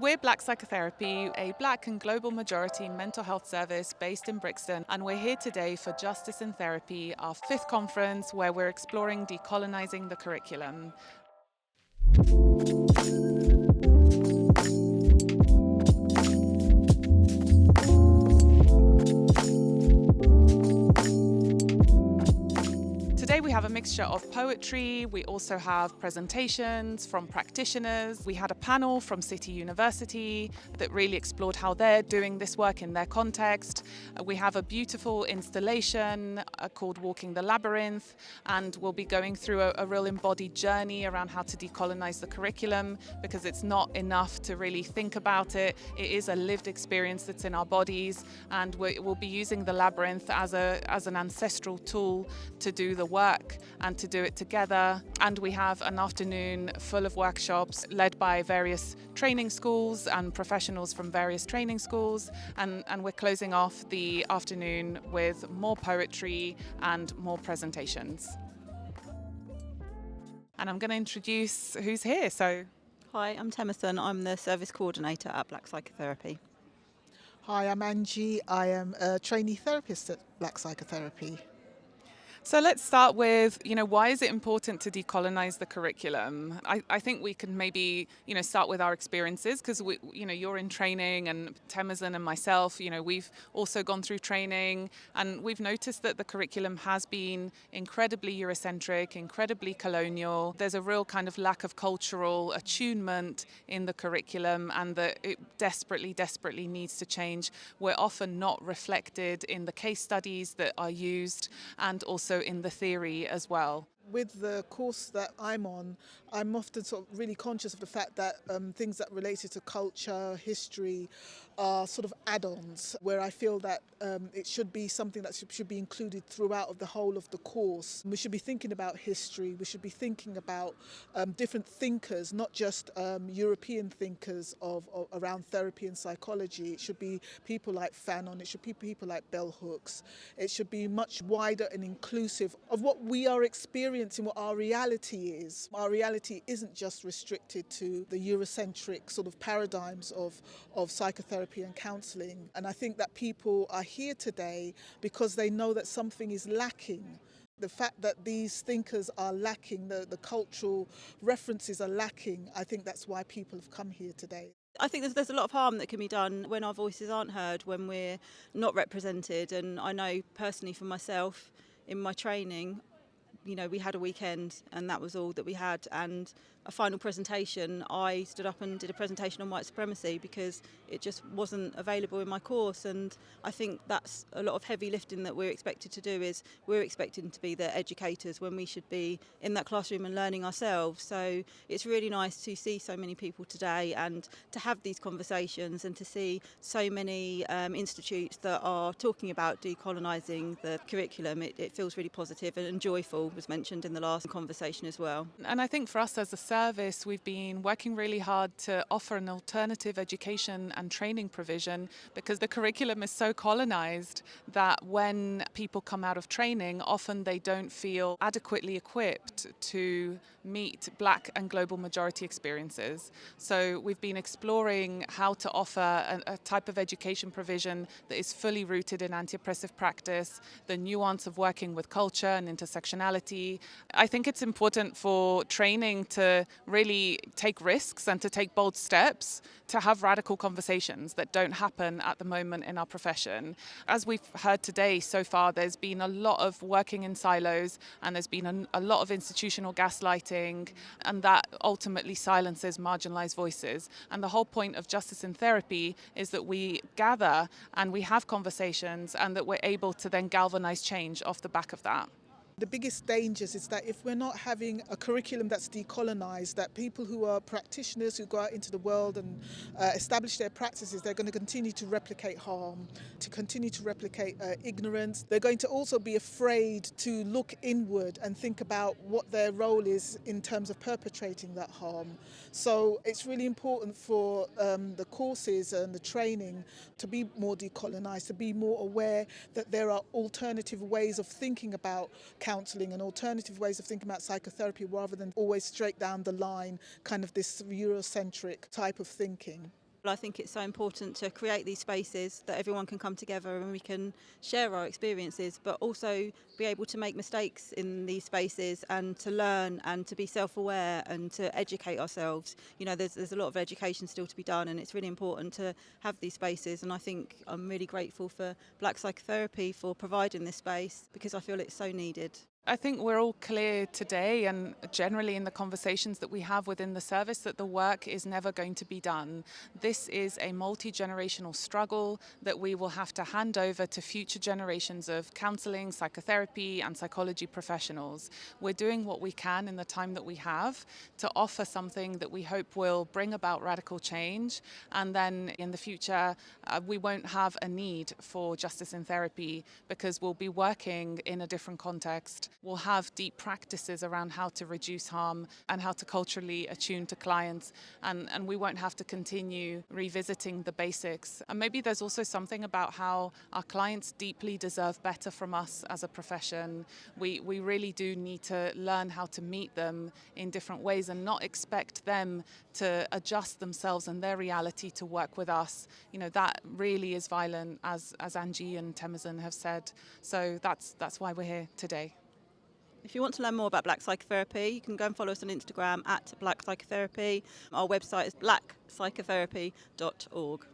We're Black Psychotherapy, a Black and global majority mental health service based in Brixton, and we're here today for Justice in Therapy, our fifth conference where we're exploring decolonising the curriculum. Today we have a mixture of poetry, we also have presentations from practitioners. We had a panel from City University that really explored how they're doing this work in their context. We have a beautiful installation called Walking the Labyrinth, and we'll be going through a real embodied journey around how to decolonise the curriculum, because it's not enough to really think about it. It is a lived experience that's in our bodies, and we'll be using the labyrinth as an ancestral tool to do the work and to do it together. And we have an afternoon full of workshops led by various training schools and professionals from various training schools, and we're closing off the afternoon with more poetry and more presentations. And I'm going to introduce who's here. So, Hi, I'm Temerson. I'm the service coordinator at Black Psychotherapy. Hi, I'm Angie. I am a trainee therapist at Black Psychotherapy. So let's start with, why is it important to decolonize the curriculum? I think we can maybe, start with our experiences, because you're in training, and Temerson and myself, we've also gone through training, and we've noticed that the curriculum has been incredibly Eurocentric, incredibly colonial. There's a real kind of lack of cultural attunement in the curriculum, and that it desperately, desperately needs to change. We're often not reflected in the case studies that are used, and also in the theory as well. With the course that I'm on, I'm often sort of really conscious of the fact that things that related to culture, history are sort of add-ons, where I feel that it should be something that should be included throughout of the whole of the course. We should be thinking about history, we should be thinking about different thinkers, not just European thinkers around therapy and psychology. It should be people like Fanon, it should be people like bell hooks. It should be much wider and inclusive of what we are experiencing, what our reality is. Our reality isn't just restricted to the Eurocentric sort of paradigms of psychotherapy and counselling. And I think that people are here today because they know that something is lacking. The fact that these thinkers are lacking, the cultural references are lacking, I think that's why people have come here today. I think there's a lot of harm that can be done when our voices aren't heard, when we're not represented. And I know personally for myself, in my training, we had a weekend and that was all that we had, and a final presentation, I stood up and did a presentation on white supremacy because it just wasn't available in my course. And I think that's a lot of heavy lifting that we're expected to do. Is we're expected to be the educators when we should be in that classroom and learning ourselves. So it's really nice to see so many people today and to have these conversations, and to see so many institutes that are talking about decolonising the curriculum. It feels really positive and joyful, was mentioned in the last conversation as well. And I think for us as a service, we've been working really hard to offer an alternative education and training provision, because the curriculum is so colonised that when people come out of training, often they don't feel adequately equipped to meet Black and global majority experiences. So we've been exploring how to offer a type of education provision that is fully rooted in anti-oppressive practice, the nuance of working with culture and intersectionality. I think it's important for training to really take risks and to take bold steps, to have radical conversations that don't happen at the moment in our profession. As we've heard today so far, there's been a lot of working in silos, and there's been a lot of institutional gaslighting, and that ultimately silences marginalised voices. And the whole point of Justice in Therapy is that we gather and we have conversations, and that we're able to then galvanise change off the back of that. The biggest dangers is that if we're not having a curriculum that's decolonised, that people who are practitioners who go out into the world and establish their practices, they're going to continue to replicate harm, to continue to replicate ignorance. They're going to also be afraid to look inward and think about what their role is in terms of perpetrating that harm. So it's really important for the courses and the training to be more decolonised, to be more aware that there are alternative ways of thinking about counselling and alternative ways of thinking about psychotherapy, rather than always straight down the line, kind of this Eurocentric type of thinking. I think it's so important to create these spaces that everyone can come together and we can share our experiences, but also be able to make mistakes in these spaces and to learn and to be self-aware and to educate ourselves. You know, there's a lot of education still to be done, and it's really important to have these spaces. And I think I'm really grateful for Black Psychotherapy for providing this space, because I feel it's so needed. I think we're all clear today and generally in the conversations that we have within the service that the work is never going to be done. This is a multi-generational struggle that we will have to hand over to future generations of counselling, psychotherapy and psychology professionals. We're doing what we can in the time that we have to offer something that we hope will bring about radical change, and then in the future we won't have a need for justice in therapy because we'll be working in a different context. We'll have deep practices around how to reduce harm and how to culturally attune to clients, and we won't have to continue revisiting the basics. And maybe there's also something about how our clients deeply deserve better from us as a profession. We really do need to learn how to meet them in different ways and not expect them to adjust themselves and their reality to work with us. You know, that really is violent, as Angie and Temazin have said. So that's why we're here today. If you want to learn more about Black Psychotherapy, you can go and follow us on Instagram at Black Psychotherapy. Our website is blackpsychotherapy.org.